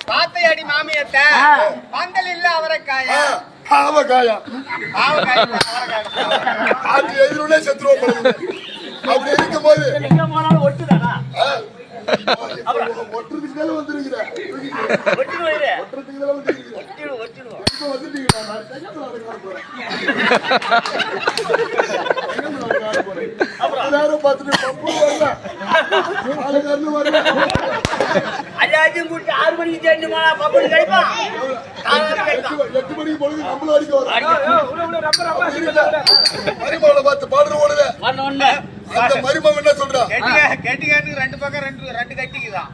பாத்தையடி மாமியத்த பந்தல் இல்ல அவரைக்காய ஆவக்காயா எதிரே செத்துருவோம். அப்படி இருக்கும் போது ஒட்டுதானா ஒட்டுறதுக்கு வந்துருக்கிறேன். அல்லாத்தையும் கூட்டி 6 மணிக்கு சேர்ந்துமா பப்பனு கிடைப்பான். 8 மணிக்கு பொழுது நம்மளும் அடிக்க வரும். மரிமாவளை பார்த்து பாடுற ஓடுல அந்த மரிமாவ என்ன சொல்றா? கேட்டு 2 பக்கம் 2 கட்டிக்குதான்.